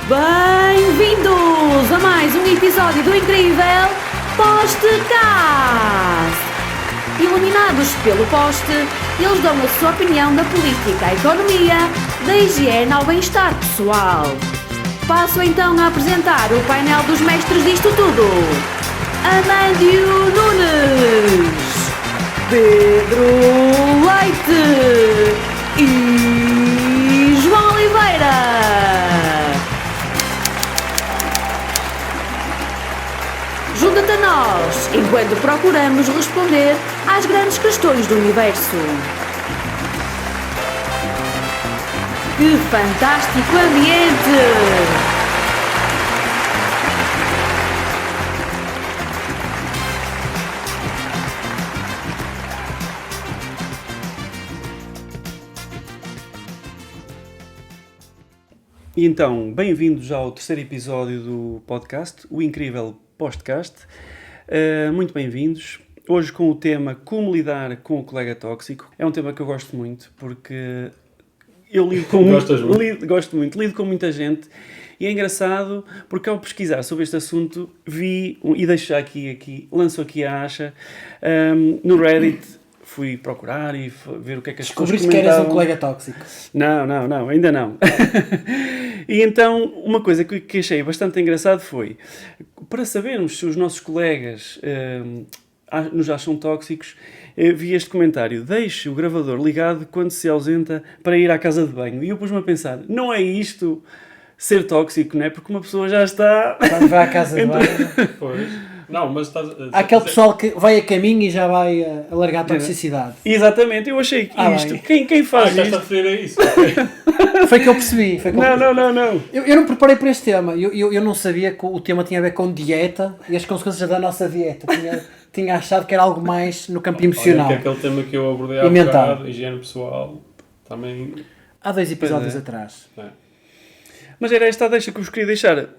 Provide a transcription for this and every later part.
Bem-vindos a mais um episódio do incrível Postcast! Iluminados pelo Poste, eles dão a sua opinião da política, à economia, da higiene ao bem-estar pessoal. Passo então a apresentar o painel dos mestres disto tudo. Amândio Nunes, Pedro Leite e João Oliveira. Junta-te a nós enquanto procuramos responder às grandes questões do universo. Que fantástico ambiente! E então, bem-vindos ao terceiro episódio do podcast, o incrível Postcast. Muito bem-vindos. Hoje com o tema Como lidar com o colega tóxico. É um tema que eu gosto muito, porque eu lido com lido com muita gente. E é engraçado, porque ao pesquisar sobre este assunto, vi, e deixo já lanço aqui a acha, no Reddit. Fui procurar e ver o que é que as pessoas comentavam. Descobriste que eras um colega tóxico? Não, ainda não. E então, uma coisa que achei bastante engraçado foi, para sabermos se os nossos colegas nos acham tóxicos, vi este comentário: deixe o gravador ligado quando se ausenta para ir à casa de banho. E eu pus-me a pensar, não é isto ser tóxico, não é? Porque uma pessoa já está... Quando vai à casa de banho... Pois. Não, mas estás... Há aquele pessoal que vai a caminho e já vai a largar a toxicidade. Exatamente, eu achei que isto... Quem faz isto? isto... Estás a referir a isso? Foi que eu percebi. Não. Eu não preparei para este tema. Eu não sabia que o tema tinha a ver com dieta e as consequências da nossa dieta. Tinha achado que era algo mais no campo emocional. Olha, que aquele tema que eu abordei há bocado, higiene pessoal, também... Há 2 episódios atrás. É. Mas era esta a deixa que eu vos queria deixar...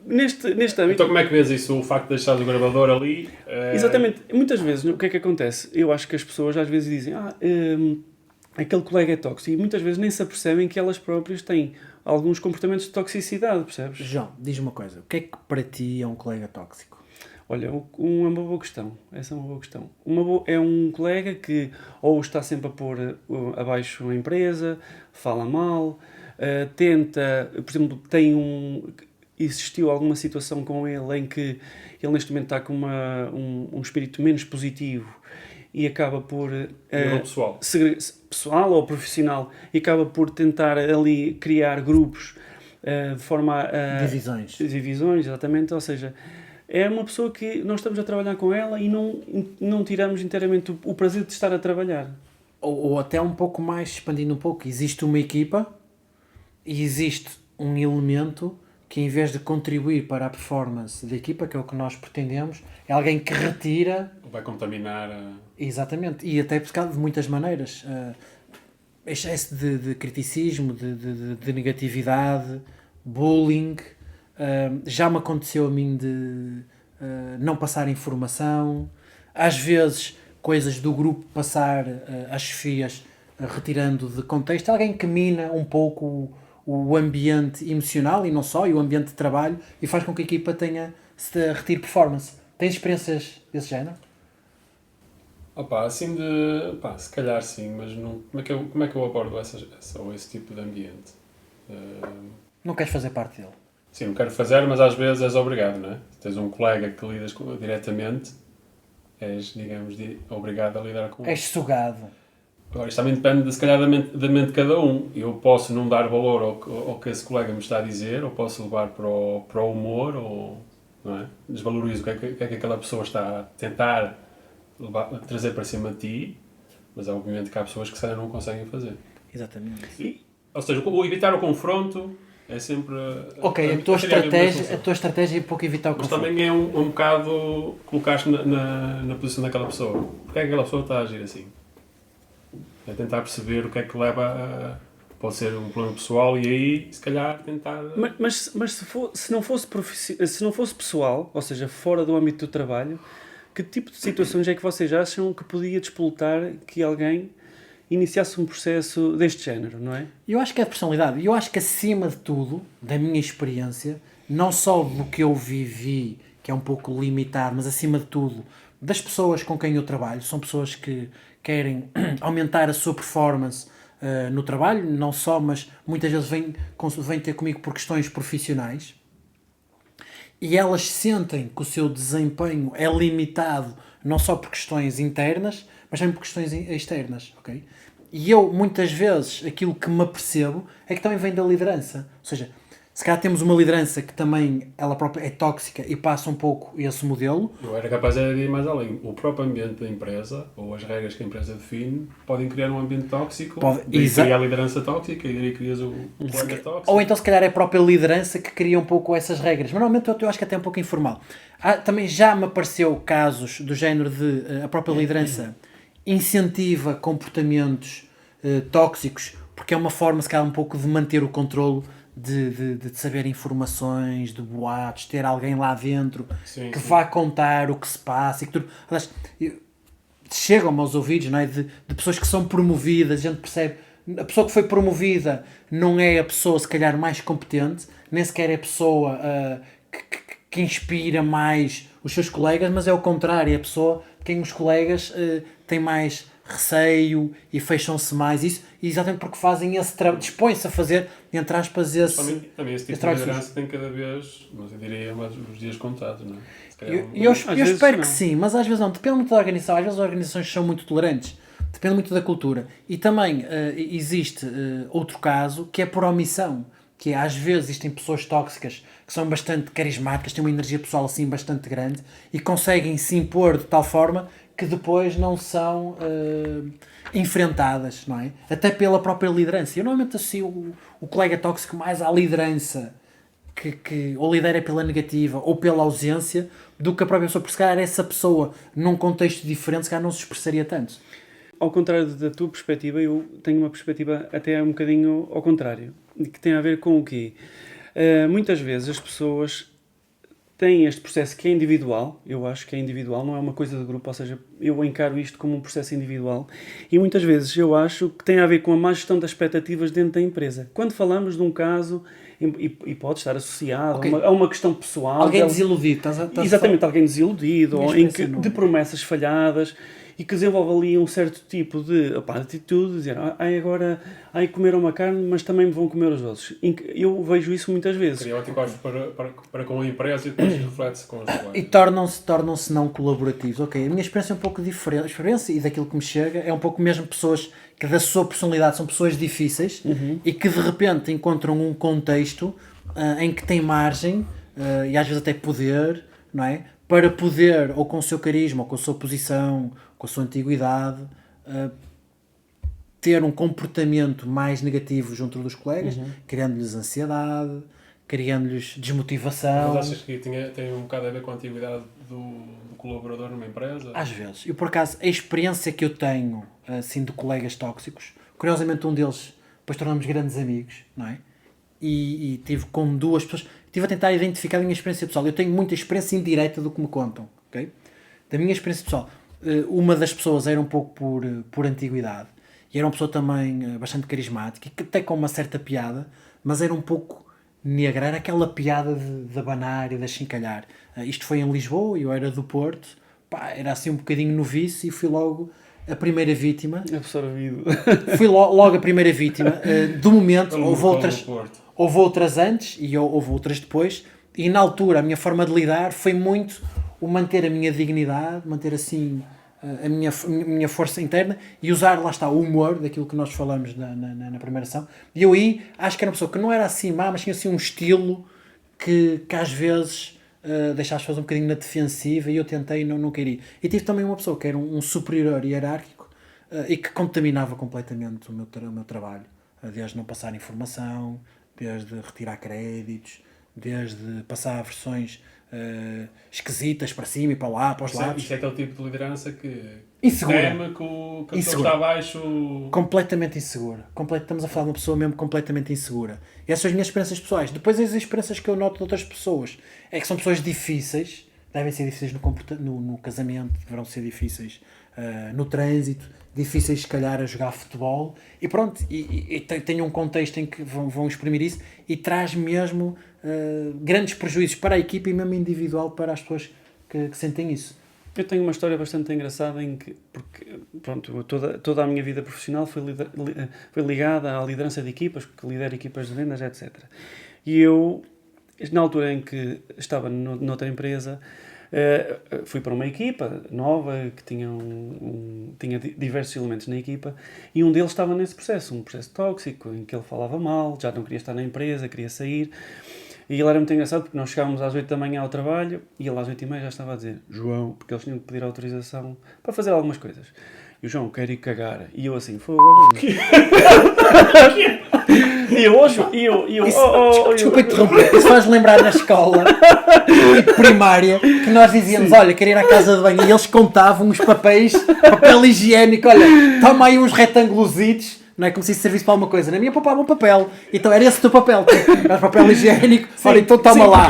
Neste âmbito... Então como é que vês isso, o facto de deixares o gravador ali? Exatamente. Muitas vezes, o que é que acontece? Eu acho que as pessoas às vezes dizem aquele colega é tóxico, e muitas vezes nem se apercebem que elas próprias têm alguns comportamentos de toxicidade, percebes? João, diz-me uma coisa. O que é que para ti é um colega tóxico? Olha, é uma boa questão. Essa é uma boa questão. É um colega que ou está sempre a pôr abaixo a empresa, fala mal, tenta, por exemplo, existiu alguma situação com ele em que ele neste momento está com um espírito menos positivo e acaba por... pessoal ou profissional, e acaba por tentar ali criar grupos de forma a... Divisões, exatamente. Ou seja, é uma pessoa que nós estamos a trabalhar com ela e não tiramos inteiramente o prazer de estar a trabalhar. Ou até um pouco mais, expandindo um pouco, existe uma equipa e existe um elemento que em vez de contribuir para a performance da equipa, que é o que nós pretendemos, é alguém que retira... Vai contaminar... Exatamente, e até de muitas maneiras. Excesso de criticismo, de negatividade, bullying. Já me aconteceu a mim de não passar informação. Às vezes, coisas do grupo passar às chefias, retirando de contexto. Alguém que mina um pouco o ambiente emocional e não só, e o ambiente de trabalho, e faz com que a equipa retire performance. Tens experiências desse género? assim se calhar sim, mas não, como é que eu abordo esse tipo de ambiente? Não queres fazer parte dele? Sim, não quero fazer, mas às vezes és obrigado, não é? Se tens um colega que lidas diretamente, és, digamos, obrigado a lidar com ele. És sugado. Agora, isto também depende, se calhar, da mente de cada um. Eu posso não dar valor ao que esse colega me está a dizer, ou posso levar para o humor, ou não é? Desvalorizo o que é que aquela pessoa está a tentar trazer para cima de ti, mas é obviamente que há pessoas que se calhar não conseguem fazer. Exatamente. Ou seja, evitar o confronto é sempre... Ok, a tua estratégia é um pouco evitar o confronto. Mas também é um bocado colocar-te na posição daquela pessoa. Porque é que aquela pessoa está a agir assim? É tentar perceber o que é que leva a... Pode ser um problema pessoal e aí, se calhar, tentar... Mas se não fosse pessoal, ou seja, fora do âmbito do trabalho, que tipo de situações é que vocês acham que podia despoltar que alguém iniciasse um processo deste género, não é? Eu acho que é de personalidade. Eu acho que acima de tudo, da minha experiência, não só do que eu vivi, que é um pouco limitado, mas acima de tudo, das pessoas com quem eu trabalho, são pessoas que querem aumentar a sua performance no trabalho, não só, mas muitas vezes vêm ter comigo por questões profissionais, e elas sentem que o seu desempenho é limitado não só por questões internas, mas também por questões externas, ok? E eu, muitas vezes, aquilo que me apercebo é que também vem da liderança. Ou seja, se calhar temos uma liderança que também, ela própria é tóxica e passa um pouco esse modelo. Eu era capaz de ir mais além. O próprio ambiente da empresa, ou as regras que a empresa define, podem criar um ambiente tóxico, daí cria a liderança tóxica e daí crias o colega tóxico. Ou então, se calhar, é a própria liderança que cria um pouco essas regras. Mas, normalmente, eu acho que até é um pouco informal. Também já me apareceu casos do género de a própria liderança incentiva comportamentos tóxicos, porque é uma forma, se calhar, um pouco de manter o controle de saber informações, de boatos, ter alguém lá dentro que vá contar o que se passa e que tudo. Aliás, chegam-me aos ouvidos, não é? de pessoas que são promovidas, a gente percebe, a pessoa que foi promovida não é a pessoa se calhar mais competente, nem sequer é a pessoa que inspira mais os seus colegas, mas é o contrário, é a pessoa quem os colegas têm mais receio e fecham-se mais, isso exatamente porque fazem esse trabalho, dispõem-se a fazer, entre aspas, esse também esse tipo de liderança tem cada vez, mas eu diria, os dias contados, não é? Eu espero que sim, mas às vezes não, depende muito da organização, às vezes as organizações são muito tolerantes, depende muito da cultura, e também existe outro caso que é por omissão, que é, às vezes existem pessoas tóxicas que são bastante carismáticas, têm uma energia pessoal assim bastante grande e conseguem se impor de tal forma que depois não são enfrentadas, não é? Até pela própria liderança. Eu normalmente associo o colega tóxico mais à liderança, que ou lidera pela negativa ou pela ausência, do que a própria pessoa, porque se calhar essa pessoa, num contexto diferente, se calhar não se expressaria tanto. Ao contrário da tua perspectiva, eu tenho uma perspectiva até um bocadinho ao contrário, que tem a ver com o quê? Muitas vezes as pessoas têm este processo que é individual, eu acho que é individual, não é uma coisa de grupo, ou seja, eu encaro isto como um processo individual, e muitas vezes eu acho que tem a ver com a má gestão das expectativas dentro da empresa. Quando falamos de um caso, e pode estar associado a uma questão pessoal... Alguém desiludido, exatamente, alguém desiludido, ou de promessas falhadas, e que desenvolve ali um certo tipo de atitude, de dizer, agora comeram uma carne, mas também me vão comer os outros. Eu vejo isso muitas vezes. Cria anticorpos para com a empresa e depois reflete-se com os colegas. E tornam-se não colaborativos. Ok, a minha experiência é um pouco diferente, a experiência e daquilo que me chega é um pouco mesmo pessoas que da sua personalidade são pessoas difíceis e que de repente encontram um contexto em que têm margem e às vezes até poder, não é? Para poder, ou com o seu carisma, ou com a sua posição, com a sua antiguidade, ter um comportamento mais negativo junto dos colegas, criando-lhes ansiedade, criando-lhes desmotivação. Mas achas que tem um bocado a ver com a antiguidade do colaborador numa empresa? Às vezes. Eu, por acaso, a experiência que eu tenho, assim, de colegas tóxicos, curiosamente um deles, depois tornamos grandes amigos, não é? E tive com duas pessoas, estive a tentar identificar a minha experiência pessoal. Eu tenho muita experiência indireta do que me contam, ok? Da minha experiência pessoal. Uma das pessoas era um pouco por antiguidade e era uma pessoa também bastante carismática, até com uma certa piada, mas era um pouco negra, era aquela piada de abanar e de achincalhar. Isto foi em Lisboa, eu era do Porto, era assim um bocadinho noviço e fui logo a primeira vítima. Absorvido. Fui logo a primeira vítima. Do momento, houve outras antes e houve outras depois, e na altura a minha forma de lidar foi muito o manter a minha dignidade, manter assim a minha força interna e usar, lá está, o humor, daquilo que nós falamos na primeira ação. E eu aí acho que era uma pessoa que não era assim má, mas tinha assim um estilo que às vezes deixava as pessoas um bocadinho na defensiva, e eu tentei não querer. E tive também uma pessoa que era um superior hierárquico e que contaminava completamente o meu trabalho, desde não passar informação, desde retirar créditos, desde passar versões esquisitas para cima e para lá, para os lados. Isto é aquele tipo de liderança que insegura. teme que a pessoa está abaixo. Completamente insegura. Estamos a falar de uma pessoa mesmo completamente insegura. E essas são as minhas experiências pessoais. Depois as experiências que eu noto de outras pessoas é que são pessoas difíceis, devem ser difíceis no casamento, deverão ser difíceis no trânsito, difíceis se calhar a jogar futebol, e pronto, e tem um contexto em que vão exprimir isso, e traz mesmo grandes prejuízos para a equipa e mesmo individual para as pessoas que sentem isso. Eu tenho uma história bastante engraçada em que, porque, pronto, toda a minha vida profissional foi ligada à liderança de equipas, porque lidero equipas de vendas, etc. E eu, na altura em que estava noutra empresa, fui para uma equipa nova que tinha diversos elementos na equipa, e um deles estava nesse processo, um processo tóxico, em que ele falava mal, já não queria estar na empresa, queria sair. E ele era muito engraçado porque nós chegávamos às 8 da manhã ao trabalho e ele às 8h30 já estava a dizer: João, porque eles tinham que pedir autorização para fazer algumas coisas. E o João, quero ir cagar. E eu assim, fogo. E eu, Desculpa interromper, isso faz lembrar na escola tipo primária que nós dizíamos: olha, quero ir à casa de banho, e eles contavam os papéis, papel higiênico, olha, toma aí uns retângulos. Não é como se isso servisse para alguma coisa. Na minha poupava um papel. Então era esse o teu papel. Era papel higiênico. Ora, então toma lá.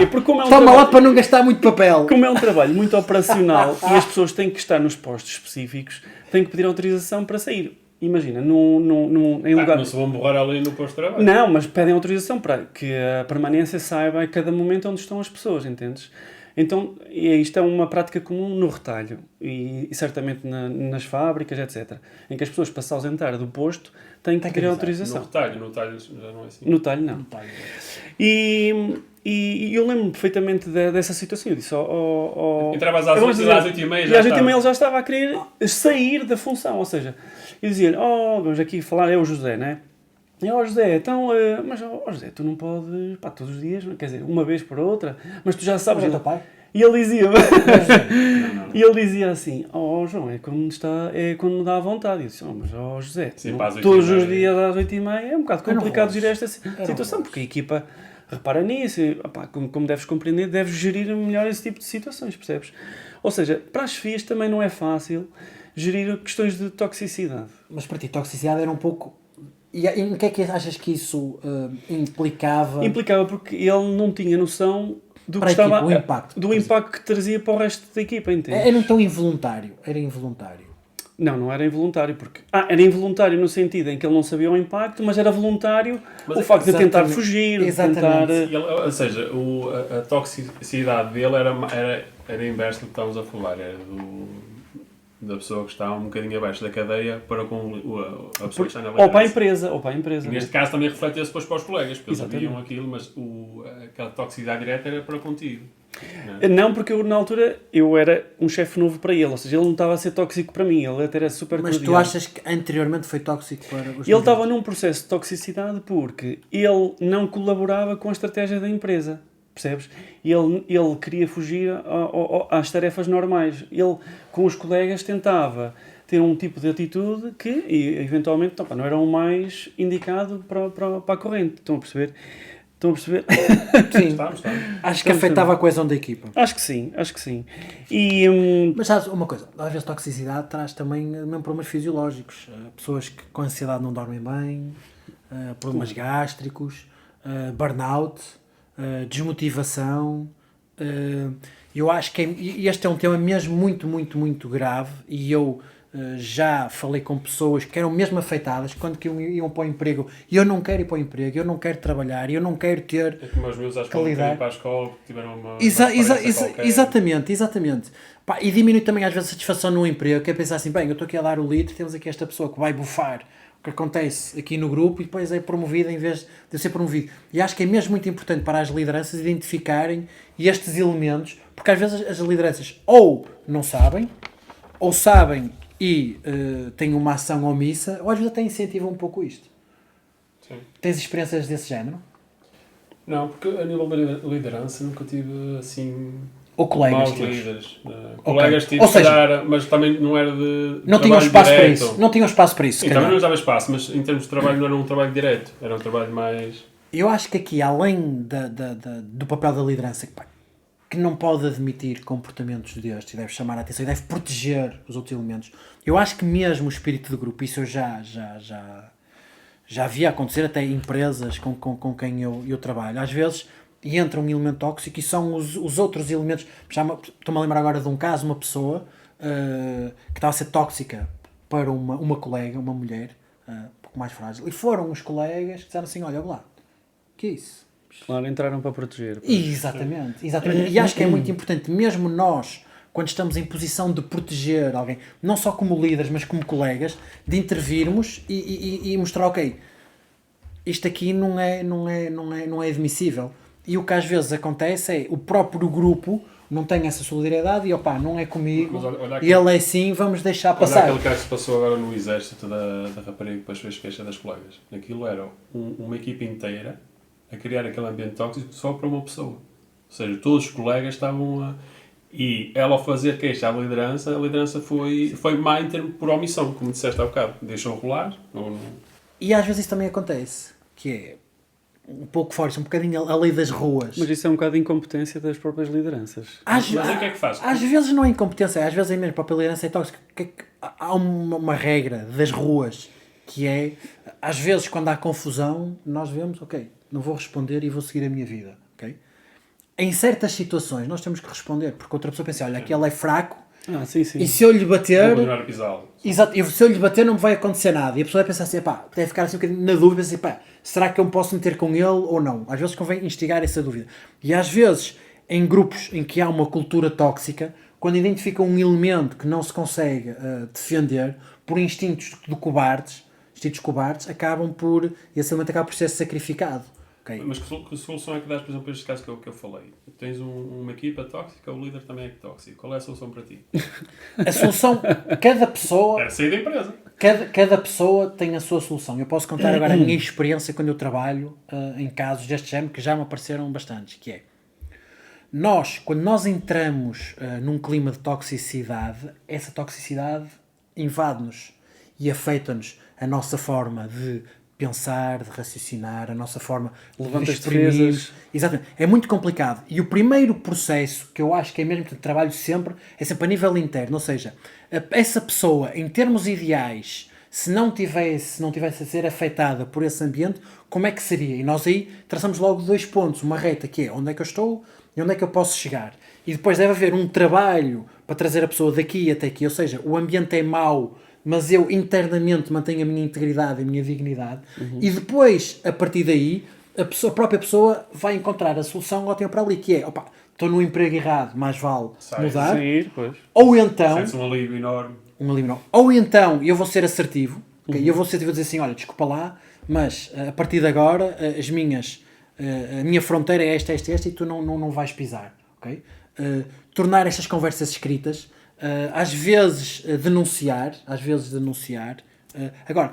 Toma lá para não gastar muito papel. Como é um trabalho muito operacional e as pessoas têm que estar nos postos específicos, têm que pedir autorização para sair. Imagina, em lugar... Não se vão borrar ali no posto de trabalho. Não, mas pedem autorização para que a permanência saiba a cada momento onde estão as pessoas, entendes? Então, isto é uma prática comum no retalho e certamente nas fábricas, etc. Em que as pessoas, para se ausentar do posto, têm que pedir autorização. No retalho já não é assim. No talho, não. E eu lembro perfeitamente dessa situação. Eu disse entravas às 8h30 e às 8h30 ele já estava a querer sair da função. Ou seja, eu dizia-lhe: vamos aqui falar, é o José, não é? E José, então, mas José, tu não podes, todos os dias, quer dizer, uma vez por outra, mas tu já sabes. Mas é teu pai? E ele dizia, e ele dizia assim: João, é quando me dá a vontade. Eu disse: mas José, sim, todos os dias às 8h30 é um bocado complicado gerir esta situação, porque a equipa repara nisso, e, como deves compreender, deves gerir melhor esse tipo de situações, percebes? Ou seja, para as FIAs também não é fácil gerir questões de toxicidade. Mas para ti, toxicidade era um pouco... E em que é que achas que isso implicava? Implicava porque ele não tinha noção do impacto que trazia para o resto da equipa, entende? Era então involuntário. Era involuntário. Não era involuntário, porque... era involuntário no sentido em que ele não sabia o impacto, mas era voluntário o facto de tentar fugir, de tentar... Ou seja, a toxicidade dele era inverso do que estávamos a falar, era da pessoa que está um bocadinho abaixo da cadeia para com a pessoa que está na liderança. Ou para a empresa. E neste caso também reflete-se depois para os colegas, porque eles sabiam aquilo, mas aquela toxicidade direta era para contigo. Não, porque eu, na altura, eu era um chefe novo para ele, ou seja, ele não estava a ser tóxico para mim, ele até era super Mas cordial. tu achas que anteriormente foi tóxico para os... Ele estava num processo de toxicidade porque ele não colaborava com a estratégia da empresa, percebes? Ele queria fugir às tarefas normais. Ele, com os colegas, tentava ter um tipo de atitude que, eventualmente, não era o mais indicado para a corrente. Estão a perceber? Sim. Estamos. Acho que afetava a coesão da equipa. Acho que sim. Mas sabes uma coisa, às vezes toxicidade traz também mesmo problemas fisiológicos. Pessoas que com ansiedade não dormem bem, problemas gástricos, burnout, desmotivação. Eu acho que este é um tema mesmo muito, muito, muito grave, e eu já falei com pessoas que eram mesmo afetadas quando que iam para o emprego, e eu não quero ir para o emprego, eu não quero trabalhar, eu não quero ter... É como os meus às escola, ir para a escola porque tiveram uma exatamente. E diminui também às vezes a satisfação no emprego, que é pensar assim: bem, eu estou aqui a dar o litro, temos aqui esta pessoa que vai bufar o que acontece aqui no grupo e depois é promovida em vez de ser promovido. E acho que é mesmo muito importante para as lideranças identificarem estes elementos, porque às vezes as lideranças ou não sabem, ou sabem e têm uma ação omissa, ou às vezes até incentivam um pouco isto. Sim. Tens experiências desse género? Não, porque a nível de liderança nunca tive assim... Ou colegas maus teus? líderes. Colegas tive, ou seja, mas também não era de... Não tinham espaço para isso. Não tinham espaço para isso. Sim, também não usava espaço, mas em termos de trabalho não era um trabalho direto. Era um trabalho mais... Eu acho que aqui, além do papel da liderança, que não pode admitir comportamentos destes, e deve chamar a atenção e deve proteger os outros elementos, eu acho que mesmo o espírito de grupo, isso eu já havia acontecer até em empresas com quem eu trabalho, às vezes e entra um elemento tóxico e são os outros elementos. Estou-me a lembrar agora de um caso, uma pessoa que estava a ser tóxica para uma colega, uma mulher, um pouco mais frágil. E foram os colegas que disseram assim, olha lá, que é isso? Claro, entraram para proteger. Exatamente. E acho que é muito importante, mesmo nós, quando estamos em posição de proteger alguém, não só como líderes, mas como colegas, de intervirmos e mostrar, ok, isto aqui não é admissível. E o que às vezes acontece é o próprio grupo não tem essa solidariedade e não é comigo, e ele é assim, vamos deixar passar. Olha aquele caso que se passou agora no exército da rapariga que depois fez queixa das colegas. Aquilo era uma equipa inteira a criar aquele ambiente tóxico só para uma pessoa. Ou seja, todos os colegas estavam a... E ela, ao fazer queixa à liderança, a liderança foi má em termos por omissão, como disseste há bocado. Deixou rolar. E às vezes isso também acontece, que é um pouco forte, um bocadinho a lei das ruas. Mas isso é um bocado de incompetência das próprias lideranças. Mas o que é que faz? Às vezes não é incompetência, às vezes é mesmo a própria liderança é tóxica. Há uma regra das ruas que é, às vezes quando há confusão, nós vemos, ok, não vou responder e vou seguir a minha vida. Okay? Em certas situações nós temos que responder, porque outra pessoa pensa, olha, aquele é fraco, Sim. e se eu lhe bater... Vou continuar a pisá-lo. Exato, e se eu lhe bater não me vai acontecer nada. E a pessoa vai pensar assim, deve ficar assim um bocadinho na dúvida, assim, será que eu me posso meter com ele ou não? Às vezes convém instigar essa dúvida. E às vezes, em grupos em que há uma cultura tóxica, quando identificam um elemento que não se consegue defender, por instintos cobardes, acabam por, esse elemento acaba por ser sacrificado. Okay? Mas que solução é que dás, por exemplo, para este caso que eu falei? Tens uma equipa tóxica, o líder também é tóxico. Qual é a solução para ti? A solução, cada pessoa... É sair da empresa. Cada pessoa tem a sua solução. Eu posso contar agora a minha experiência quando eu trabalho em casos deste género, que já me apareceram bastantes, que é, quando nós entramos num clima de toxicidade, essa toxicidade invade-nos e afeta-nos a nossa forma de pensar, de raciocinar, a nossa forma Levanta de as defesas. Exatamente. É muito complicado. E o primeiro processo, que eu acho que é mesmo que trabalho sempre, é sempre a nível interno. Ou seja, essa pessoa, em termos ideais, se não tivesse a ser afetada por esse ambiente, como é que seria? E nós aí traçamos logo 2 pontos. Uma reta que é onde é que eu estou e onde é que eu posso chegar. E depois deve haver um trabalho para trazer a pessoa daqui até aqui. Ou seja, o ambiente é mau, mas eu internamente mantenho a minha integridade e a minha dignidade, e depois, a partir daí, a própria pessoa vai encontrar a solução ótima para ali, que é, estou no emprego errado, mais vale mudar, Sair, pois. ou então, Sente-se um alívio enorme. ou então eu vou ser assertivo, okay? Eu vou dizer assim, olha, desculpa lá, mas a partir de agora, a minha fronteira é esta, e tu não vais pisar, ok? Tornar estas conversas escritas, às vezes denunciar. Agora,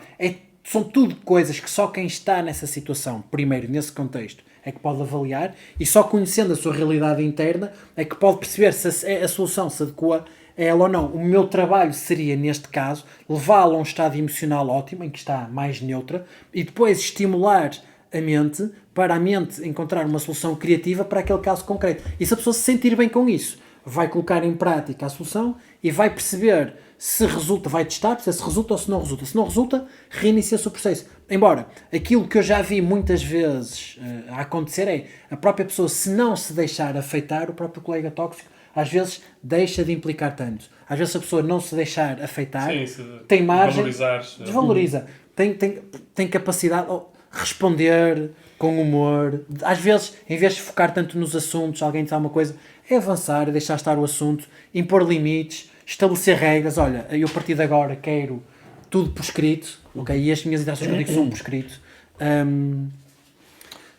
são tudo coisas que só quem está nessa situação, primeiro, nesse contexto, é que pode avaliar, e só conhecendo a sua realidade interna é que pode perceber se a solução se adequa a ela ou não. O meu trabalho seria, neste caso, levá-lo a um estado emocional ótimo, em que está mais neutra, e depois estimular a mente, para a mente encontrar uma solução criativa para aquele caso concreto. E se a pessoa se sentir bem com isso, vai colocar em prática a solução e vai perceber se resulta, vai testar, se resulta ou se não resulta. Se não resulta, reinicia-se o processo. Embora, aquilo que eu já vi muitas vezes a acontecer é a própria pessoa, se não se deixar afetar, o próprio colega tóxico, às vezes deixa de implicar tanto. Às vezes a pessoa não se deixar afetar, tem margem, desvaloriza. Tem capacidade de responder com humor. Às vezes, em vez de focar tanto nos assuntos, alguém diz alguma coisa, é avançar, deixar estar o assunto, impor limites, estabelecer regras. Olha, eu a partir de agora quero tudo por escrito, ok? E as minhas interações contigo são por escrito.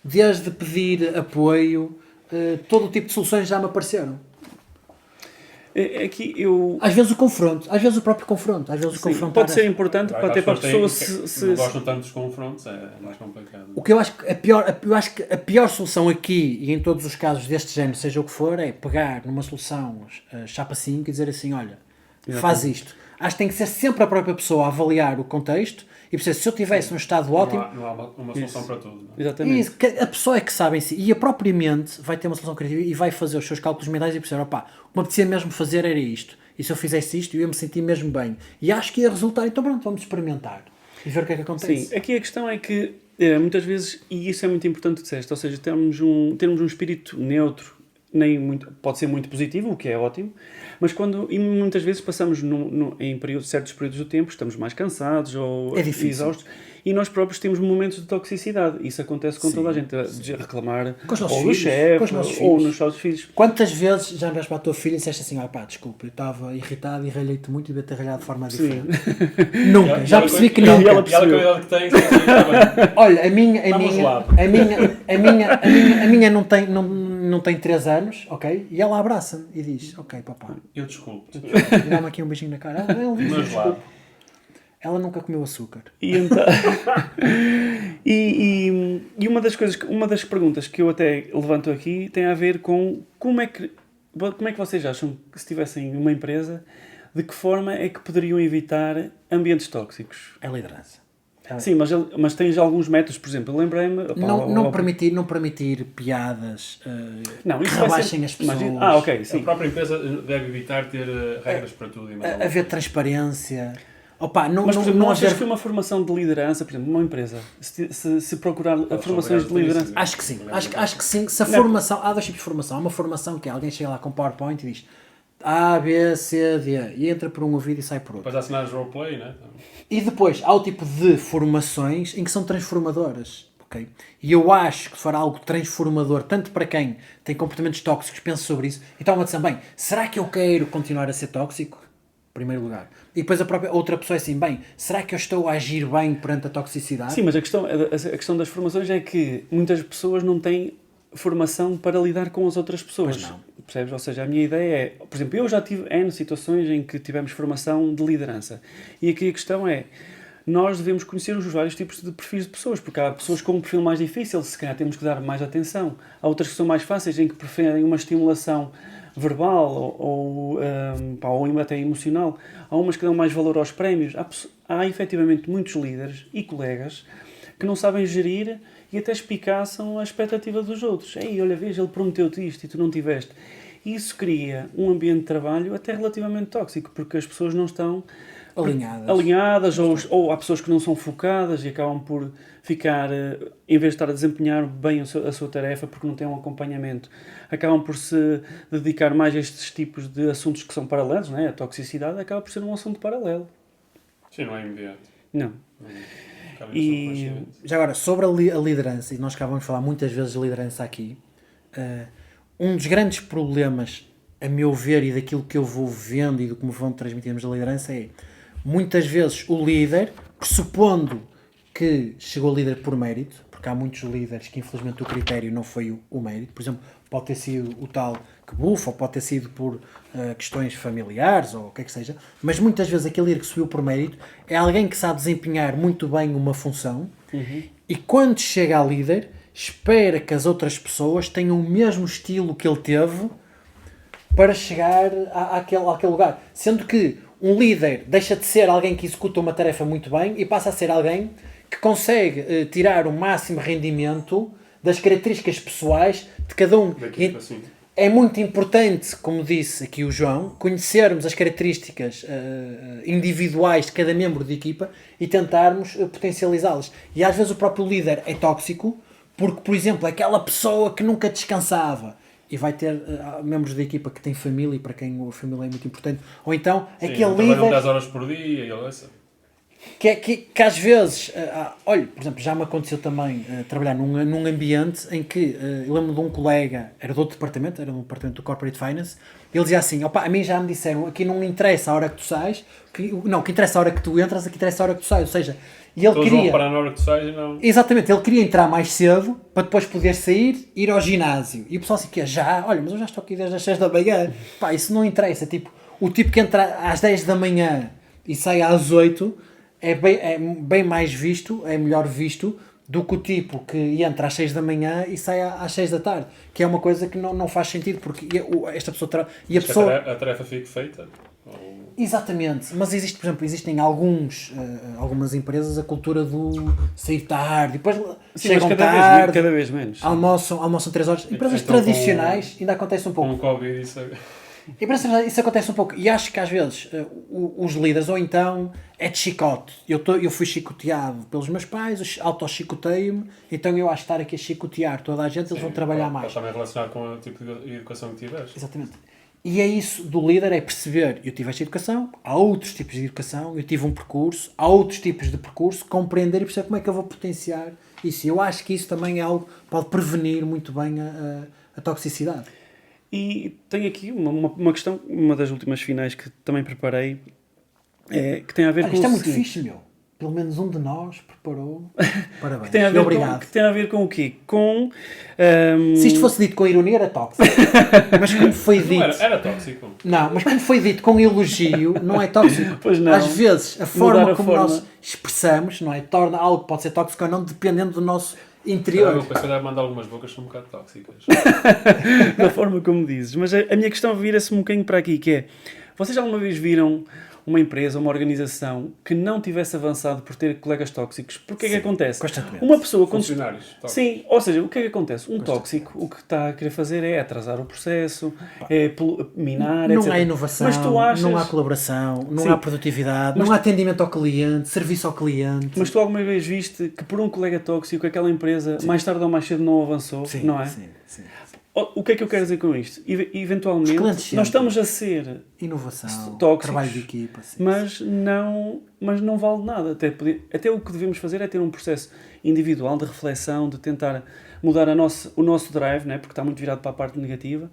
Desde pedir apoio, todo o tipo de soluções já me apareceram. Aqui eu... Às vezes o confronto, às vezes o próprio confronto, às vezes o confrontar. Pode ser importante para até para a pessoa se não gostam tanto dos confrontos, é mais complicado. O que eu acho que a pior solução aqui e em todos os casos deste género, seja o que for, é pegar numa solução chapa 5 e dizer assim, olha, faz isto. Acho que tem que ser sempre a própria pessoa a avaliar o contexto e perceber, se eu estivesse num estado ótimo... Não há uma solução para tudo. Não é? Exatamente. A pessoa é que sabe em si. E a própria mente vai ter uma solução criativa e vai fazer os seus cálculos mentais e perceber, o que me apetecia mesmo fazer era isto. E se eu fizesse isto, eu ia me sentir mesmo bem. E acho que ia resultar. Então pronto, vamos experimentar. E ver o que é que acontece. Sim, aqui a questão é que muitas vezes, e isso é muito importante que disseste, ou seja, termos um espírito neutro, nem muito, pode ser muito positivo, o que é ótimo, mas e muitas vezes passamos em certos períodos do tempo, estamos mais cansados ou É difícil. exaustos, e nós próprios temos momentos de toxicidade. Isso acontece com Sim, toda a gente, de reclamar Com os nossos ou no filhos, chefe, com os nossos ou filhos. nos nossos filhos. Quantas vezes já andaste para a tua filha e disseste assim, pá, desculpa, eu estava irritado e ralhei-te muito e devia ter ralhado de forma diferente. Nunca, já percebi que ela nunca. E ela qualidade que tem, está bem. Olha, a Vamos lá. minha não tem 3 anos, ok? E ela abraça-me e diz, ok, papá, Eu desculpo. e dá-me aqui um beijinho na cara. Ele diz, Mas lá. desculpa. Ela nunca comeu açúcar. E, então, e uma das perguntas que eu até levanto aqui tem a ver com como é que vocês acham que se tivessem uma empresa, de que forma é que poderiam evitar ambientes tóxicos? É liderança. Sim, mas tens alguns métodos, por exemplo, eu lembrei-me... Não permitir piadas Não, que isso vai rebaixem ser- as pessoas. imagina- ok, A sim. própria empresa deve evitar ter regras para tudo. E mais alguma Haver coisa. transparência. Opa, não, Mas, por exemplo, não não achas haver... que uma formação de liderança, por exemplo, uma empresa, se procurar são formações de obrigados a ter liderança... isso. Acho que sim. Acho que sim. Se a formação... Há 2 tipos de formação. Há uma formação que é alguém chega lá com PowerPoint e diz A, B, C, D e entra por um ouvido e sai por outro. Depois há cenários de roleplay, né? E depois há o tipo de formações em que são transformadoras. Okay? E eu acho que se for algo transformador, tanto para quem tem comportamentos tóxicos, pense sobre isso. Então uma decisão, bem, será que eu quero continuar a ser tóxico? Em primeiro lugar. E depois outra pessoa é assim, bem, será que eu estou a agir bem perante a toxicidade? Sim, mas a questão das formações é que muitas pessoas não têm formação para lidar com as outras pessoas. Pois não. Percebes? Ou seja, a minha ideia é... Por exemplo, eu já tive N situações em que tivemos formação de liderança. E aqui a questão é... Nós devemos conhecer os vários tipos de perfis de pessoas, porque há pessoas com um perfil mais difícil, se calhar temos que dar mais atenção. Há outras que são mais fáceis, em que preferem uma estimulação verbal ou até emocional. Há umas que dão mais valor aos prémios. Há efetivamente muitos líderes e colegas que não sabem gerir e até espicaçam a expectativa dos outros. Ei, olha, veja, ele prometeu-te isto e tu não tiveste. E isso cria um ambiente de trabalho até relativamente tóxico, porque as pessoas não estão alinhadas ou há pessoas que não são focadas e acabam por ficar, em vez de estar a desempenhar bem a sua tarefa porque não têm um acompanhamento, acabam por se dedicar mais a estes tipos de assuntos que são paralelos, não é? A toxicidade acaba por ser um assunto paralelo. Sim, não é imediato. Não. Acaba E- no subconsciente. Já agora, sobre a liderança, e nós acabamos de falar muitas vezes de liderança aqui, um dos grandes problemas, a meu ver, e daquilo que eu vou vendo e do que me vão transmitirmos da liderança é, muitas vezes o líder, pressupondo que chegou líder por mérito, porque há muitos líderes que infelizmente o critério não foi o mérito, por exemplo, pode ter sido o tal que bufa, ou pode ter sido por questões familiares, ou o que é que seja, mas muitas vezes aquele líder que subiu por mérito é alguém que sabe desempenhar muito bem uma função, e quando chega a líder, espera que as outras pessoas tenham o mesmo estilo que ele teve para chegar àquele lugar. Sendo que um líder deixa de ser alguém que executa uma tarefa muito bem e passa a ser alguém que consegue tirar o máximo rendimento das características pessoais de cada um. Da equipa, sim. É muito importante, como disse aqui o João, conhecermos as características individuais de cada membro de equipa e tentarmos potencializá-las. E às vezes o próprio líder é tóxico porque, por exemplo, aquela pessoa que nunca descansava e vai ter membros da equipa que têm família e para quem a família é muito importante. Ou então, Sim, aquele trabalham líder 10 horas por dia e ele que às vezes, olha, por exemplo, já me aconteceu também trabalhar num ambiente em que eu lembro de um colega, era do outro departamento, era do departamento do Corporate Finance, ele dizia assim, opa, a mim já me disseram, aqui não interessa a hora que tu sais, que interessa a hora que tu entras, aqui interessa a hora que tu sais, ou seja, e ele todos vão queria... parar na hora que tu sais e não... Exatamente, ele queria entrar mais cedo para depois poder sair, ir ao ginásio. E o pessoal assim, que já? Olha, mas eu já estou aqui desde as 6 da manhã. Pá, isso não interessa. Tipo, o tipo que entra às 10 da manhã e sai às 8 é bem mais visto, é melhor visto do que o tipo que entra às 6 da manhã e sai às 6 da tarde. Que é uma coisa que não faz sentido, porque esta pessoa... E a pessoa... A tarefa fique feita. Ou... Exatamente, mas existe, por exemplo, existem algumas empresas a cultura do sair tarde, depois Sim, chegam mas tarde, cada vez menos. almoçam 3 horas. Empresas Então, tradicionais ainda acontece um Com pouco. o Covid isso E para ser verdade, isso acontece um pouco. E acho que às vezes os líderes, ou então é de chicote. Eu fui chicoteado pelos meus pais, auto-chicoteio-me, então eu acho que estar aqui a chicotear toda a gente, eles vão trabalhar mais. Pode também relacionar com o tipo de educação que tiveres. Exatamente. E é isso do líder, é perceber, eu tive esta educação, há outros tipos de educação, eu tive um percurso, há outros tipos de percurso, compreender e perceber como é que eu vou potenciar isso. Eu acho que isso também é algo que pode prevenir muito bem a toxicidade. E tenho aqui uma questão, uma das últimas finais que também preparei, que tem a ver com Isto é o muito seguinte. fixe, meu. Pelo menos um de nós preparou. Parabéns. Que tem a ver Obrigado. que tem a ver com o quê? Com... Se isto fosse dito com ironia era tóxico. Mas como foi dito... Não era tóxico. Não, mas como foi dito com elogio, não é tóxico. Pois não. Às vezes, a forma como forma. nós expressamos, não é? Torna algo que pode ser tóxico ou não, dependendo do nosso Eu interior. se calhar mando algumas bocas que são um bocado tóxicas. da forma como dizes. Mas a minha questão vira-se um bocadinho para aqui, que é... Vocês alguma vez viram uma empresa, uma organização que não tivesse avançado por ter colegas tóxicos? Porque é que acontece? constantemente. Uma pessoa... Funcionários tóxicos. Sim, ou seja, o que é que acontece? Um tóxico, o que está a querer fazer é atrasar o processo, é minar, Não etc. há inovação, Mas tu achas... não há colaboração, não Sim. há produtividade, Mas não há atendimento ao cliente, serviço ao cliente. Mas tu alguma vez viste que por um colega tóxico aquela empresa, mais tarde ou mais cedo, não avançou, Sim, não é? sim. O que é que eu quero dizer com isto? Os clientes Eventualmente, sempre. nós estamos a ser Inovação, tóxicos, trabalho de equipa. Sim, mas não vale nada. Até o que devemos fazer é ter um processo individual de reflexão, de tentar mudar o nosso drive, né? Porque está muito virado para a parte negativa,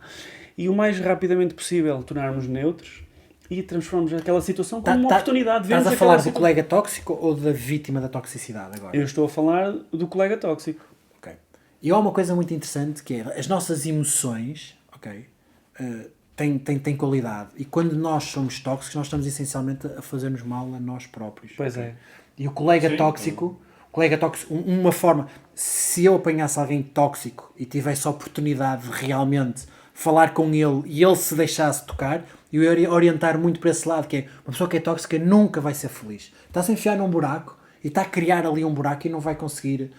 e o mais rapidamente possível tornarmos neutros e transformarmos aquela situação como uma oportunidade de vermos Estás a falar aquela do colega tóxico ou da vítima da toxicidade agora? Eu estou a falar do colega tóxico. Ok. E há uma coisa muito interessante que é as nossas emoções, ok, têm qualidade. E quando nós somos tóxicos, nós estamos essencialmente a fazer-nos mal a nós próprios. Pois ok? é. E o colega Sim. tóxico, uma forma, se eu apanhasse alguém tóxico e tivesse a oportunidade de realmente falar com ele e ele se deixasse tocar, eu ia orientar muito para esse lado, que é uma pessoa que é tóxica nunca vai ser feliz. Está-se a enfiar num buraco e está a criar ali um buraco e não vai conseguir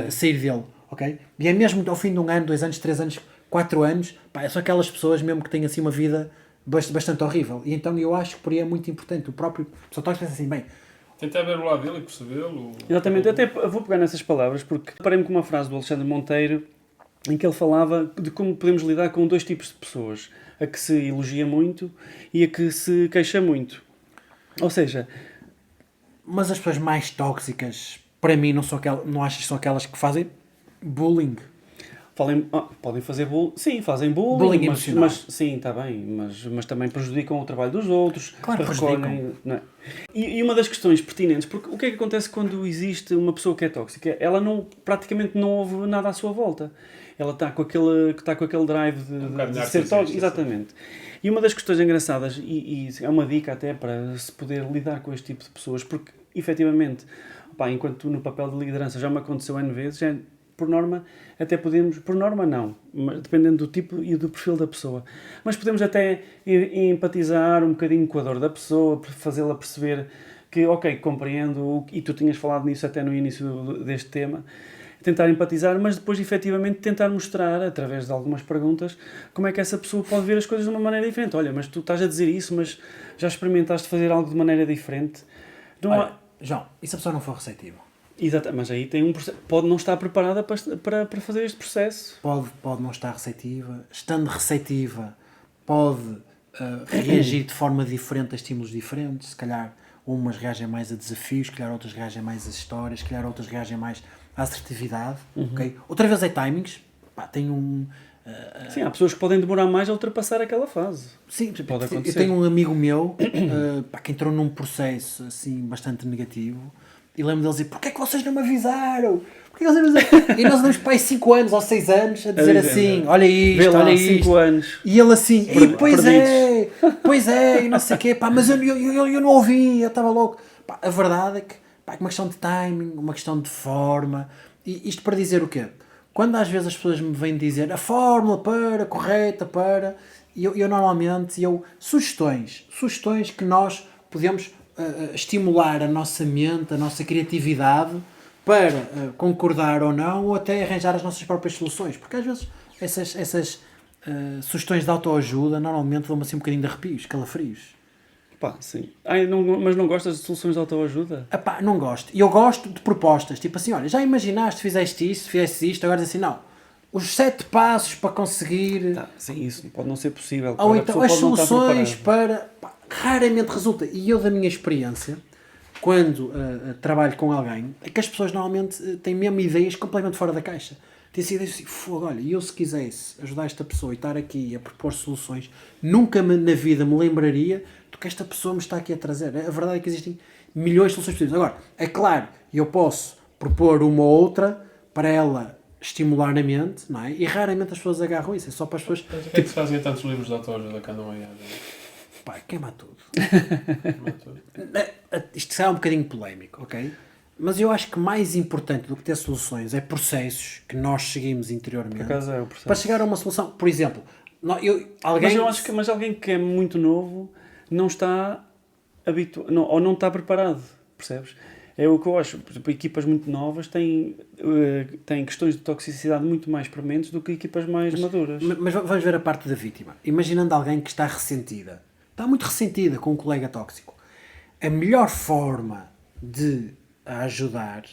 sair dele, ok? E é mesmo ao fim de 1 ano, 2 anos, 3 anos, 4 anos, pá, são aquelas pessoas mesmo que têm assim uma vida bastante horrível. E então eu acho que por aí é muito importante o próprio pessoa tóxica pensa assim, bem, Tentar ver o lado dele e percebê-lo. Exatamente, até vou pegar nessas palavras porque parei-me com uma frase do Alexandre Monteiro em que ele falava de como podemos lidar com 2 tipos de pessoas, a que se elogia muito e a que se queixa muito. Ou seja, mas as pessoas mais tóxicas, para mim, não achas que são aquelas que fazem bullying? podem fazer bullying, sim, fazem bullying, Bullying emocional. mas sim, está bem, mas também prejudicam o trabalho dos outros. Claro, recolhem, não é? E uma das questões pertinentes, porque o que é que acontece quando existe uma pessoa que é tóxica? Ela praticamente não ouve nada à sua volta. Ela está com aquele drive de ser tóxica. Exatamente. E uma das questões engraçadas, e é uma dica até para se poder lidar com este tipo de pessoas, porque efetivamente, enquanto no papel de liderança já me aconteceu N vezes, por norma, até podemos, por norma não, mas dependendo do tipo e do perfil da pessoa, mas podemos até empatizar um bocadinho com a dor da pessoa, fazê-la perceber que, ok, compreendo, e tu tinhas falado nisso até no início deste tema, tentar empatizar, mas depois efetivamente tentar mostrar, através de algumas perguntas, como é que essa pessoa pode ver as coisas de uma maneira diferente. Olha, mas tu estás a dizer isso, mas já experimentaste fazer algo de maneira diferente? Olha, João, e se a pessoa não for receptiva? Exato, mas aí tem pode não estar preparada para fazer este processo. Pode não estar receptiva. Estando receptiva, pode reagir de forma diferente a estímulos diferentes. Se calhar umas reagem mais a desafios, se calhar outras reagem mais a histórias, se calhar outras reagem mais à assertividade. Okay? Outra vez é timings. Tem Sim, há pessoas que podem demorar mais a ultrapassar aquela fase. Sim, pode acontecer. Eu tenho um amigo meu que entrou num processo assim, bastante negativo. E lembro dele dizer, porquê é que vocês não me avisaram? Porquê que vocês não me avisaram? E nós andamos para aí 5 anos ou 6 anos a dizer assim, olha isto, olha isto. 5 anos. E ele assim, pois é, e não sei o quê, mas eu não ouvi, eu estava louco. A verdade é que é uma questão de timing, uma questão de forma. E isto para dizer o quê? Quando às vezes as pessoas me vêm dizer a fórmula correta para, eu normalmente, sugestões que nós podemos estimular a nossa mente, a nossa criatividade para concordar ou não, ou até arranjar as nossas próprias soluções, porque às vezes sugestões de autoajuda normalmente dão-me assim um bocadinho de arrepios, calafrios. Pá, sim. Mas não gostas de soluções de autoajuda? Epá, não gosto. E eu gosto de propostas, tipo assim, olha, já imaginaste, fizeste isto, agora diz assim, não, os 7 passos para conseguir... Tá, sim, isso pode não ser possível. Ou A então pessoa as pode não estar soluções preparada. para... Pá, raramente resulta. E eu, da minha experiência, quando trabalho com alguém, é que as pessoas normalmente têm mesmo ideias completamente fora da caixa. Tem sido assim, fogo, olha, eu se quisesse ajudar esta pessoa e estar aqui a propor soluções, nunca na vida me lembraria do que esta pessoa me está aqui a trazer. A verdade é que existem milhões de soluções possíveis. Agora, é claro, eu posso propor uma ou outra para ela estimular na mente, não é? E raramente as pessoas agarram isso, é só para as pessoas... Mas o que é que se fazem tantos livros de autoajuda que andam aí? Pá, queima tudo. Queima tudo. Isto será um bocadinho polémico, ok? Mas eu acho que mais importante do que ter soluções é processos que nós seguimos interiormente Por acaso é o processo. para chegar a uma solução. Por exemplo, alguém... Mas eu acho que alguém que é muito novo não está habituado, ou não está preparado, percebes? É o que eu acho. Por exemplo, equipas muito novas têm questões de toxicidade muito mais prementes do que equipas mais maduras. Mas vamos ver a parte da vítima. Imaginando alguém que está ressentida. Está muito ressentida com um colega tóxico. A melhor forma de a ajudar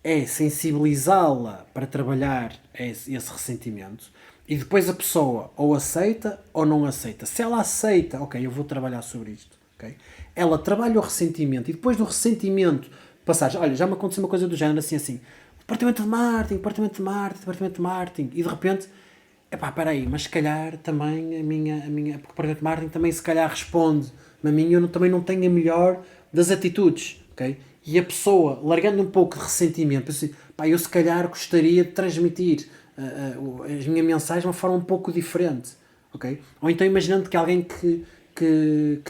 é sensibilizá-la para trabalhar esse ressentimento e depois a pessoa ou aceita ou não aceita. Se ela aceita, ok, eu vou trabalhar sobre isto. Okay? Ela trabalha o ressentimento e depois do ressentimento passagem, olha, já me aconteceu uma coisa do género assim, departamento de marketing, e de repente, epá, peraí, mas se calhar também a minha porque o departamento de marketing também se calhar responde-me a mim, eu também não tenho a melhor das atitudes, ok? E a pessoa, largando um pouco de ressentimento, pensa assim, pá, eu se calhar gostaria de transmitir a minha mensagem de uma forma um pouco diferente, ok? Ou então imaginando que alguém que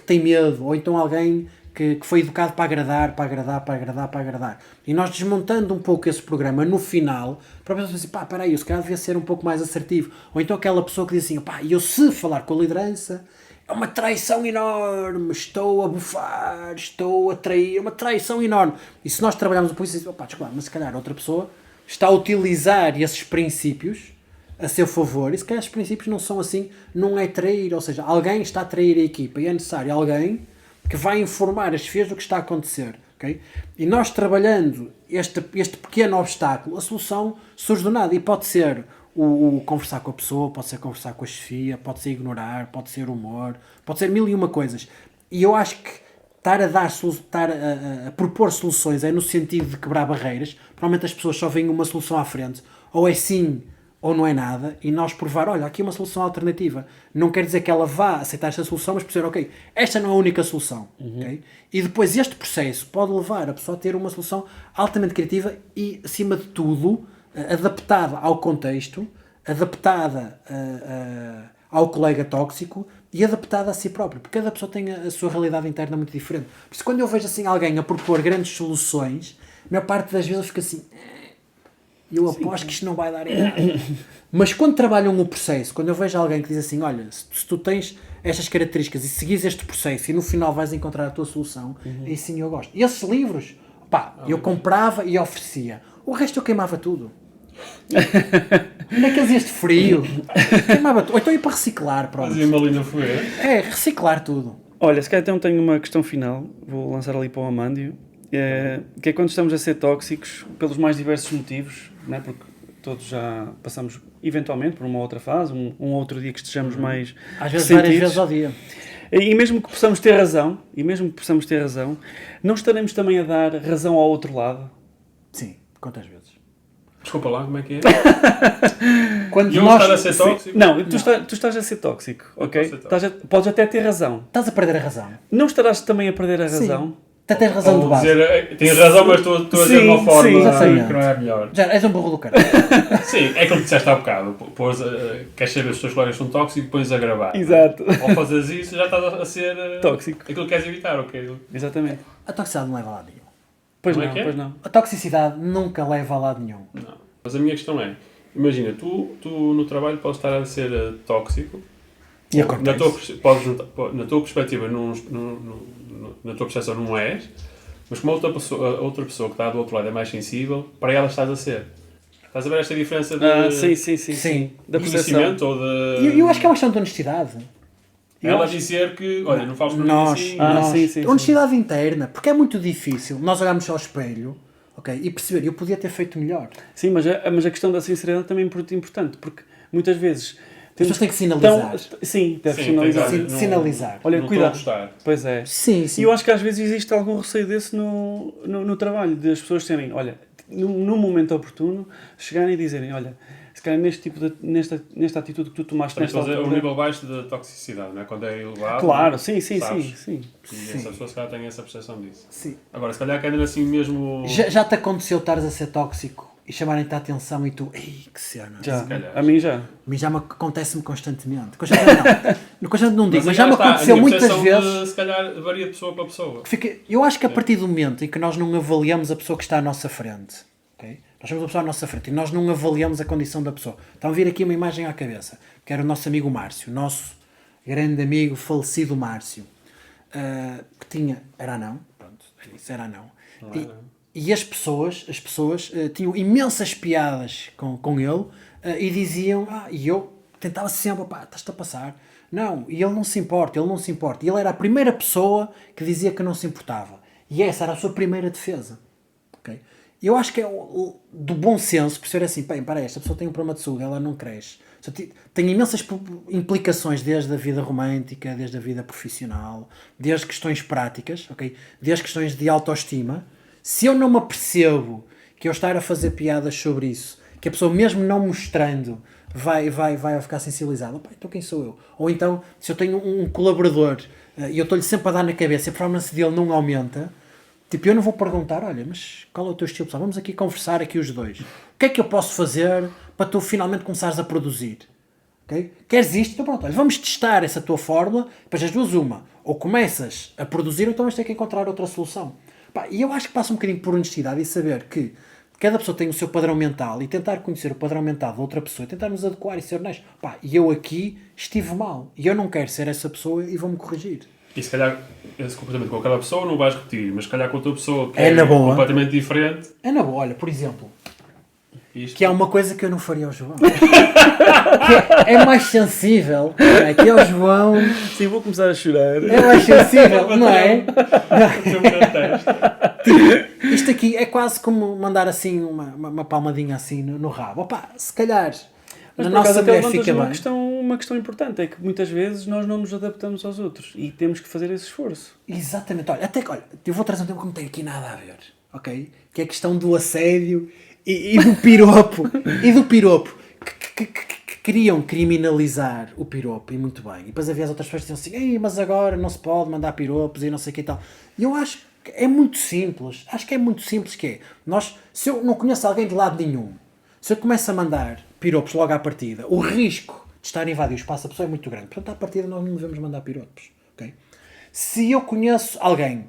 tem medo, ou então alguém que foi educado para agradar. E nós desmontando um pouco esse programa no final, para a pessoa assim, pá, peraí, eu se calhar devia ser um pouco mais assertivo. Ou então aquela pessoa que diz assim, pá, eu se falar com a liderança, é uma traição enorme, estou a bufar, estou a trair, é uma traição enorme. E se nós trabalharmos um pouco assim, pá, desculpa, mas se calhar outra pessoa está a utilizar esses princípios a seu favor, e se calhar esses princípios não são assim, não é trair, ou seja, alguém está a trair a equipa, e é necessário alguém que vai informar as chefes do que está a acontecer, ok? E nós trabalhando este pequeno obstáculo, a solução surge do nada, e pode ser o conversar com a pessoa, pode ser conversar com a chefia, pode ser ignorar, pode ser humor, pode ser 1001 coisas. E eu acho que estar a propor soluções é no sentido de quebrar barreiras. Provavelmente as pessoas só veem uma solução à frente, ou é sim ou não é nada, e nós provar, olha, aqui é uma solução alternativa. Não quer dizer que ela vá aceitar esta solução, mas perceber, ok, esta não é a única solução. Okay? E depois este processo pode levar a pessoa a ter uma solução altamente criativa e, acima de tudo, adaptada ao contexto, adaptada ao colega tóxico e adaptada a si próprio, porque cada pessoa tem a sua realidade interna muito diferente. Por isso, quando eu vejo assim alguém a propor grandes soluções, a maior parte das vezes eu fico assim, eu aposto que isto não vai dar errado. Mas quando trabalham o processo, quando eu vejo alguém que diz assim, olha, se tu tens estas características e seguires este processo e no final vais encontrar a tua solução, aí sim eu gosto. E esses livros, pá, eu comprava e oferecia. O resto eu queimava tudo. Naqueles dias de frio, queimava tudo. Ou então ia para reciclar, pronto. Fazia-me ali na fogueira. É, reciclar tudo. Olha, se calhar então tenho uma questão final, vou lançar ali para o Amândio, que é quando estamos a ser tóxicos, pelos mais diversos motivos, não é? Porque todos já passamos eventualmente por uma outra fase, um outro dia que estejamos mais às vezes várias ressentidos. vezes ao dia. E mesmo que possamos ter razão, não estaremos também a dar razão ao outro lado? Sim, quantas vezes? Desculpa lá, como é que é? Quando Eu nós... estar a ser tóxico? Não, tu estás a ser tóxico, ok? Podes até ter razão. Estás a perder a razão. Não estarás também a perder a razão? Até tens razão de Ou base. dizer, tens razão, mas estou a dizer de uma forma que não é a melhor. Já és um burro do cara. Sim, é aquilo que disseste há bocado. Queres saber se os teus colegas são tóxicos e pões a gravar. Exato. Ou fazes isso, já estás a ser tóxico. Aquilo que queres evitar, ok? Exatamente. A toxicidade não leva a lado nenhum. Pois Como é não, que é? pois não. A toxicidade nunca leva a lado nenhum. Não. Mas a minha questão é, imagina, tu no trabalho podes estar a ser tóxico. E acontece. Na tua perspectiva, na tua percepção não és, mas como outra pessoa que está do outro lado é mais sensível, para ela estás a ser. Estás a ver esta diferença de sim. Da percepção. conhecimento ou de... Eu acho que é uma questão de honestidade. Ela dizer que, olha, não fales para Nós, mim assim. nós, honestidade interna, porque é muito difícil nós olharmos ao espelho, ok, e perceber, eu podia ter feito melhor. Sim, mas a questão da sinceridade também é muito importante, porque muitas vezes... As pessoas têm que sinalizar. Sim, deve Sim, sinalizar. tem que dar. Sinalizar. Olha, Não cuidado. estou a gostar. Pois é. Sim. E eu acho que às vezes existe algum receio desse no trabalho, das pessoas dizerem, olha, no momento oportuno, chegarem e dizerem, olha, se calhar nesta atitude que tu tomaste Também nesta estou a dizer altura... um nível baixo de toxicidade, não é? Quando é elevado. Claro, sim. sabes? Sim. E essa pessoa se calhar tem essa percepção disso. Sim. Agora, se calhar querem assim mesmo... Já te aconteceu estares a ser tóxico e chamarem-te a atenção e tu, ei, que cena. Já, calhar. a mim já. A mim já acontece-me constantemente. Constantemente não digo, mas já aí me está, aconteceu a minha muitas percepção vezes. se calhar varia de pessoa para pessoa. Eu acho que a partir do momento em que nós não avaliamos a pessoa que está à nossa frente, ok? Nós temos a pessoa à nossa frente e nós não avaliamos a condição da pessoa. Então a vir aqui uma imagem à cabeça, que era o nosso amigo Márcio, nosso grande amigo falecido Márcio, que tinha, era anão, pronto, isso era anão. E as pessoas tinham imensas piadas com ele e diziam, e eu tentava sempre, pá, estás-te a passar. Não, e ele não se importa. E ele era a primeira pessoa que dizia que não se importava. E essa era a sua primeira defesa. Okay? Eu acho que é do bom senso perceber assim, bem, para esta pessoa tem um problema de saúde, ela não cresce. Tem imensas implicações desde a vida romântica, desde a vida profissional, desde questões práticas, okay? Desde questões de autoestima. Se eu não me apercebo que eu estar a fazer piadas sobre isso, que a pessoa mesmo não mostrando vai ficar sensibilizada, então quem sou eu? Ou então, se eu tenho um colaborador e eu estou-lhe sempre a dar na cabeça e a performance dele não aumenta, tipo, eu não vou perguntar, olha, mas qual é o teu estilo pessoal? Vamos aqui conversar aqui os dois. O que é que eu posso fazer para tu finalmente começares a produzir? Okay? Queres isto? Então pronto, olha, vamos testar essa tua fórmula, depois as duas uma, ou começas a produzir ou então vais ter que encontrar outra solução. E eu acho que passa um bocadinho por honestidade e saber que cada pessoa tem o seu padrão mental e tentar conhecer o padrão mental da outra pessoa e tentar nos adequar e ser honesto. E eu aqui estive mal e eu não quero ser essa pessoa e vou-me corrigir. E se calhar esse comportamento com aquela pessoa não vais repetir, mas se calhar com outra pessoa que É na boa. completamente diferente. É na boa, olha, por exemplo, Isto. que é uma coisa que eu não faria ao João. Que é mais sensível, não é? Que é o João, Sim, vou começar a chorar. é mais sensível, não é? Tipo, Isto aqui é quase como mandar assim uma palmadinha assim no rabo. Opa, se calhar Mas na por acaso nossa até mulher levantas fica bem. uma questão importante, é que muitas vezes nós não nos adaptamos aos outros e temos que fazer esse esforço. Exatamente, olha, eu vou trazer um tema que não tem aqui nada a ver, ok? Que é a questão do assédio e do piropo. Que queriam criminalizar o piropo, e muito bem. E depois havia as outras pessoas que diziam assim, ei, mas agora não se pode mandar piropos e não sei o que e tal. E eu acho que é muito simples. Se eu não conheço alguém de lado nenhum, se eu começo a mandar piropos logo à partida, o risco de estar a invadir o espaço da pessoa é muito grande. Portanto, à partida nós não devemos mandar piropos, ok? Se eu conheço alguém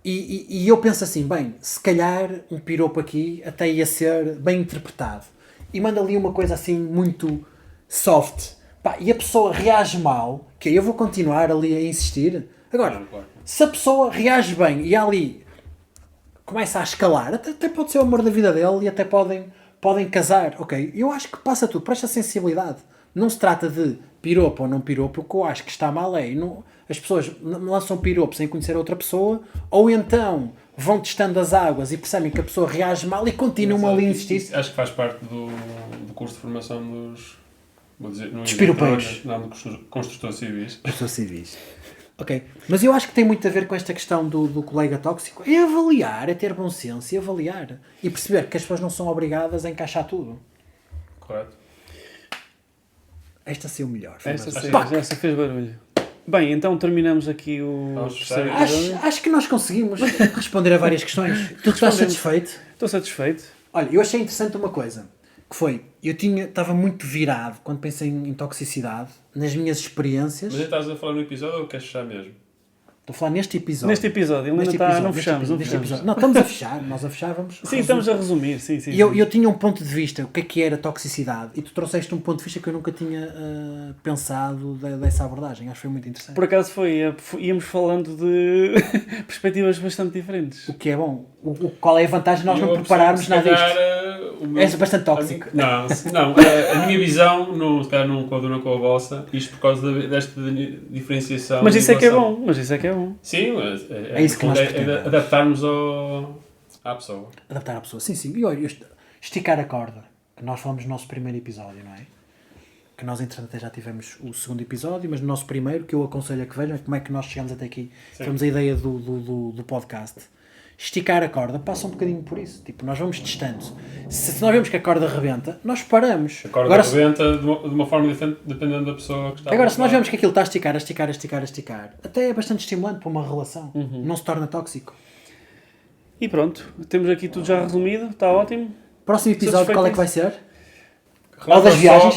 e eu penso assim, bem, se calhar um piropo aqui até ia ser bem interpretado e manda ali uma coisa assim muito soft, e a pessoa reage mal, que eu vou continuar ali a insistir. Agora, se a pessoa reage bem e ali começa a escalar, até pode ser o amor da vida dele e até podem casar, ok? Eu acho que passa tudo por esta sensibilidade. Não se trata de piropo ou não piropo. O que eu acho que está mal é as pessoas lançam piropos sem conhecer a outra pessoa, ou então vão testando as águas e percebem que a pessoa reage mal e continuam ali a insistir. Acho que faz parte do curso de formação dos... Vou dizer, dos piropeiros. Não, dos construtores civis. Construtores civis. Ok. Mas eu acho que tem muito a ver com esta questão do colega tóxico. É avaliar, é ter bom senso e avaliar. E perceber que as pessoas não são obrigadas a encaixar tudo. Correto. Esta ser o melhor. Essa fez barulho. Bem, então terminamos aqui o terceiro episódio. Acho que nós conseguimos responder a várias questões. Tu estás satisfeito? Estou satisfeito. Olha, eu achei interessante uma coisa. Que foi, estava muito virado quando pensei em toxicidade, nas minhas experiências. Mas estás a falar no episódio ou queres fechar mesmo? Estou a falar neste episódio. Neste episódio, ele ainda está, não fechamos. Não, estamos a fechar, nós a fechávamos. Sim, estamos a resumir, sim. E eu tinha um ponto de vista, o que era toxicidade, e tu trouxeste um ponto de vista que eu nunca tinha pensado dessa abordagem, acho que foi muito interessante. Por acaso íamos falando de perspectivas bastante diferentes. O que é bom, Qual é a vantagem de nós não prepararmos nada disto? És bastante tóxico. Não, a minha visão se calhar não coaduna com a vossa, isto por causa desta diferenciação. Mas isso é que é bom, Sim, é isso que nós é adaptarmos à pessoa. Adaptar à pessoa, sim. E olha, esticar a corda, que nós falamos no nosso primeiro episódio, não é? Que nós, entretanto, até já tivemos o segundo episódio, mas no nosso primeiro, que eu aconselho a que vejam, é como é que nós chegamos até aqui. Temos a ideia do podcast. Esticar a corda passa um bocadinho por isso. Tipo, nós vamos testando. Se nós vemos que a corda rebenta, nós paramos. A corda rebenta de uma forma diferente dependendo da pessoa que está Agora, se nós vemos que aquilo está a esticar, até é bastante estimulante para uma relação. Não se torna tóxico. E pronto, temos aqui tudo já resumido, está ótimo. Próximo episódio, qual é que vai ser?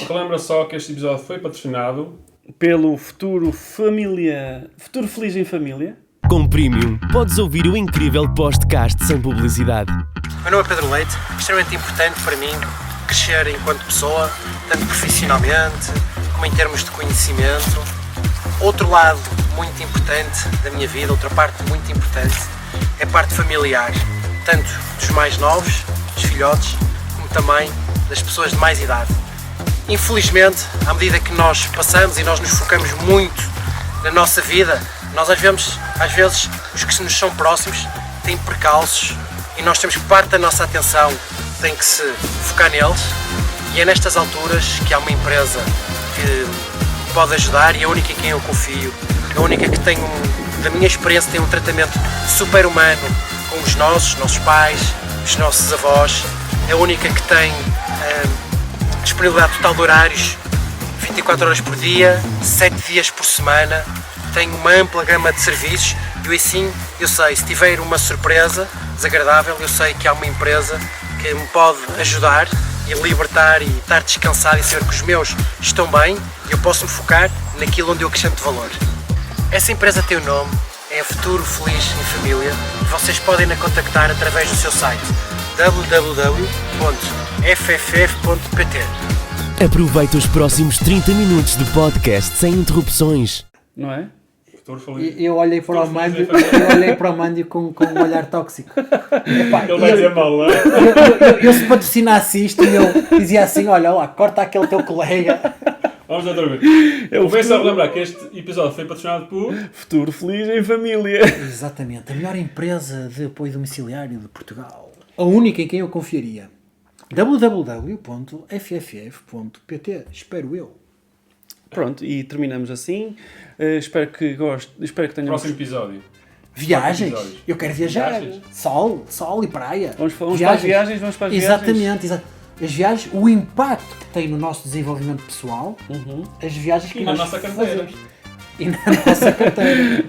Relembra só que este episódio foi patrocinado pelo Futuro Feliz em Família. Com Premium, podes ouvir o incrível podcast sem publicidade. Meu nome é Pedro Leite, extremamente importante para mim crescer enquanto pessoa, tanto profissionalmente como em termos de conhecimento. Outro lado muito importante da minha vida, outra parte muito importante, é a parte familiar, tanto dos mais novos, dos filhotes, como também das pessoas de mais idade. Infelizmente, à medida que nós passamos e nós nos focamos muito na nossa vida, nós às vezes os que nos são próximos têm percalços e nós temos que parte da nossa atenção tem que se focar neles, e é nestas alturas que há uma empresa que pode ajudar e a única em quem eu confio, a única que tem da minha experiência tem um tratamento super humano com os nossos pais, os nossos avós, é a única que tem disponibilidade total de horários 24 horas por dia, 7 dias por semana, tem uma ampla gama de serviços e assim eu sei, se tiver uma surpresa desagradável, eu sei que há uma empresa que me pode ajudar e libertar e estar descansado e saber que os meus estão bem e eu posso me focar naquilo onde eu acrescento valor. Essa empresa tem o nome, é Futuro Feliz em Família, e vocês podem a contactar através do seu site www.fff.pt. Aproveita os próximos 30 minutos de podcast sem interrupções. Não é? Eu olhei para o Mândio com um olhar tóxico. Epá, ele vai dizer mal, não é? Eu se patrocinasse isto, eu dizia assim, olha lá, corta aquele teu colega. Vamos outra vez. Eu vou só relembrar que este episódio foi patrocinado por Futuro Feliz em Família. Exatamente, a melhor empresa de apoio domiciliário de Portugal. A única em quem eu confiaria. www.fff.pt. Espero eu. Pronto, e terminamos assim. Espero que tenham. Próximo episódio. Viagens? Eu quero viajar. Viagens. Sol e praia. Vamos para as viagens. Exatamente. As viagens, o impacto que tem no nosso desenvolvimento pessoal, as viagens que e nós na nossa carteira. E na nossa carteira.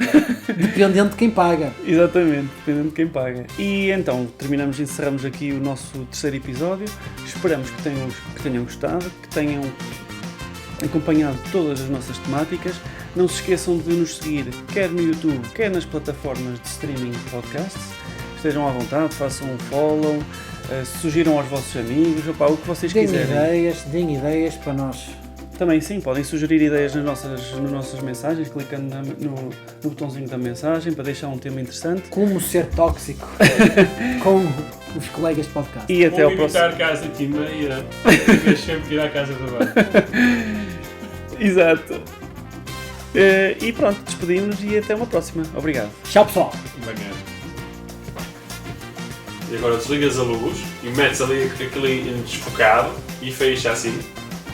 Dependendo de quem paga. Exatamente, dependendo de quem paga. E então, encerramos aqui o nosso terceiro episódio. Esperamos que tenham gostado, que tenham acompanhado todas as nossas temáticas. Não se esqueçam de nos seguir quer no YouTube, quer nas plataformas de streaming de podcasts. Estejam à vontade, façam um follow, sugiram aos vossos amigos, o que vocês quiserem. Deem ideias para nós. Também sim, podem sugerir ideias nas nossas mensagens, clicando no botãozinho da mensagem para deixar um tema interessante. Como ser tóxico com os colegas de podcast. E até ao próximo. Vou casa aqui meia, vez sempre ir à casa de banho. Exato. E pronto, despedimos-nos e até uma próxima. Obrigado. Tchau, pessoal. E agora desligas a luz e metes ali aquele desfocado e fecha assim.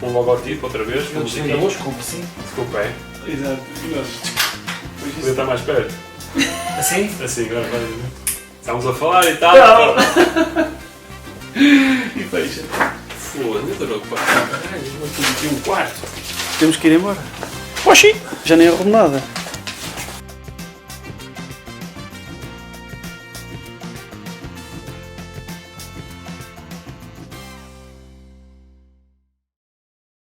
Um logotipo outra vez. Eu desligo a luz, como assim? Com o pé. Exato. Podia estar mais perto. Assim? Assim, agora vai. Estamos a falar e tal. E fecha. Foda-se, eu estou ocupado. Caralho, não tenho aqui um quarto. Temos que ir embora. Oxi! Já nem arrumo nada.